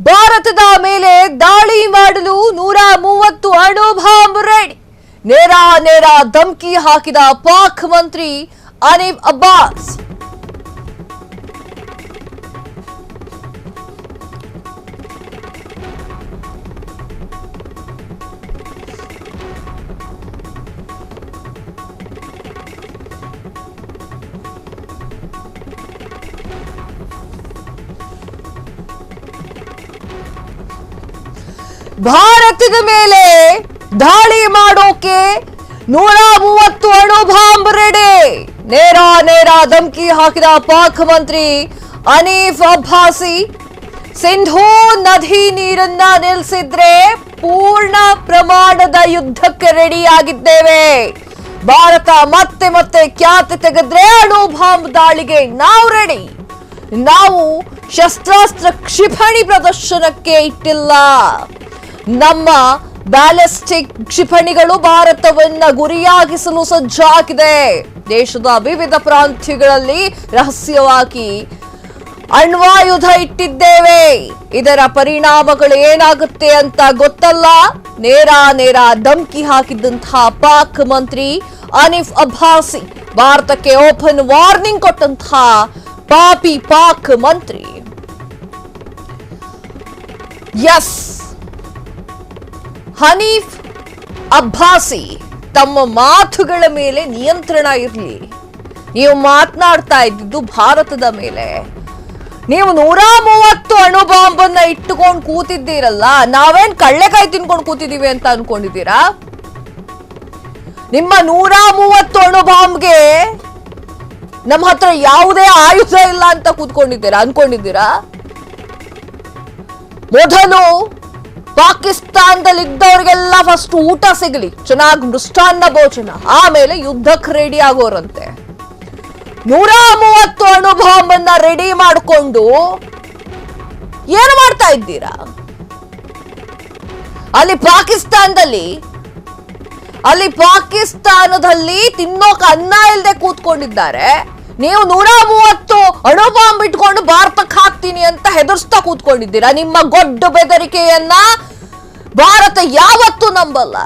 ಭಾರತದ ಮೇಲೆ ದಾಳಿ ಮಾಡಲು 130 ಅಣು ಬಾಂಬ್ ರೆಡಿ. ನೇರ ಧಮಕಿ ಹಾಕಿದ ಪಾಕ್ ಮಂತ್ರಿ ಅನೀಫ್ ಅಬ್ಬಾಸ್. ಭಾರತದ ಮೇಲೆ ದಾಳಿ ಮಾಡೋಕೆ 130 ಅಣು ಬಾಂಬ್ ರೆಡಿ. ನೇರ ಧಮಕಿ ಹಾಕಿದ ಪಾಕ್ ಮಂತ್ರಿ ಅನೀಫ್ ಅಬ್ಬಾಸಿ. ಸಿಂಧೂ ನದಿ ನೀರನ್ನ ನಿಲ್ಲಿಸಿದ್ರೆ ಪೂರ್ಣ ಪ್ರಮಾಣದ ಯುದ್ಧಕ್ಕೆ ರೆಡಿಯಾಗಿದ್ದೇವೆ. ಭಾರತ ಮತ್ತೆ ಖ್ಯಾತಿ ತೆಗೆದ್ರೆ ಅಣು ಬಾಂಬ್ ದಾಳಿಗೆ ನಾವು ರೆಡಿ. ನಾವು ಶಸ್ತ್ರಾಸ್ತ್ರ ಕ್ಷಿಪಣಿ ಪ್ರದರ್ಶನಕ್ಕೆ ಇಟ್ಟಿಲ್ಲ. ನಮ್ಮ ಬ್ಯಾಲಿಸ್ಟಿಕ್ ಕ್ಷಿಪಣಿಗಳು ಭಾರತವನ್ನ ಗುರಿಯಾಗಿಸಲು ಸಜ್ಜಾಗಿದೆ. ದೇಶದ ವಿವಿಧ ಪ್ರಾಂತ್ಯಗಳಲ್ಲಿ ರಹಸ್ಯವಾಗಿ ಅಣ್ವಾಯುಧ ಇಟ್ಟಿದ್ದೇವೆ. ಇದರ ಪರಿಣಾಮಗಳು ಏನಾಗುತ್ತೆ ಅಂತ ಗೊತ್ತಲ್ಲ. ನೇರ ಧಮಕಿ ಹಾಕಿದ್ದಂತಹ ಪಾಕ್ ಮಂತ್ರಿ ಅನೀಫ್ ಅಬ್ಬಾಸಿ ಭಾರತಕ್ಕೆ ಓಪನ್ ವಾರ್ನಿಂಗ್ ಕೊಟ್ಟಂತಹ ಪಾಪಿ ಪಾಕ್ ಮಂತ್ರಿ. ಎಸ್, ಹನೀಫ್ ಅಬ್ಬಾಸಿ ತಮ್ಮ ಮಾತುಗಳ ಮೇಲೆ ನಿಯಂತ್ರಣ ಇರಲಿ. ನೀವು ಮಾತನಾಡ್ತಾ ಇದ್ದಿದ್ದು ಭಾರತದ ಮೇಲೆ. ನೀವು 130 ಅಣು ಬಾಂಬ್ ಅನ್ನ ಇಟ್ಟುಕೊಂಡು ಕೂತಿದ್ದೀರಲ್ಲ, ನಾವೇನ್ ಕಳ್ಳೆಕಾಯಿ ತಿನ್ಕೊಂಡು ಕೂತಿದೀವಿ ಅಂತ ಅನ್ಕೊಂಡಿದ್ದೀರಾ? ನಿಮ್ಮ 130 ಅಣು ಬಾಂಬ್ಗೆ ನಮ್ಮ ಹತ್ರ ಯಾವುದೇ ಆಯುಧ ಇಲ್ಲ ಅಂತ ಅನ್ಕೊಂಡಿದ್ದೀರಾ? ಮೊದಲು ಪಾಕಿಸ್ತಾನದಲ್ಲಿ ಇದ್ದವ್ರಿಗೆಲ್ಲ ಫಸ್ಟ್ ಊಟ ಸಿಗಲಿ, ಚೆನ್ನಾಗಿ ಮೃಷ್ಟಾನ್ನ ಭೋಜನ, ಆಮೇಲೆ ಯುದ್ಧಕ್ಕೆ ರೆಡಿ ಆಗೋರಂತೆ. 130 ಅಣು ಬಾಂಬ್ ಅನ್ನ ರೆಡಿ ಮಾಡಿಕೊಂಡು ಏನು ಮಾಡ್ತಾ ಇದ್ದೀರಾ? ಅಲ್ಲಿ ಪಾಕಿಸ್ತಾನದಲ್ಲಿ ತಿನ್ನೋಕೆ ಅನ್ನ ಇಲ್ಲದೆ ಕೂತ್ಕೊಂಡಿದ್ದಾರೆ. ನೀವು 130 ಅಣು ಬಾಂಬ್ ಇಟ್ಕೊಂಡು ಭಾರತಕ್ಕೆ ಹಾಕ್ತೀನಿ ಅಂತ ಹೆದರ್ಸ್ತಾ ಕೂತ್ಕೊಂಡಿದ್ದೀರಾ. ನಿಮ್ಮ ಗೊಡ್ಡ ಬೆದರಿಕೆಯನ್ನ ಭಾರತ ಯಾವತ್ತೂ ನಂಬಲ್ಲ.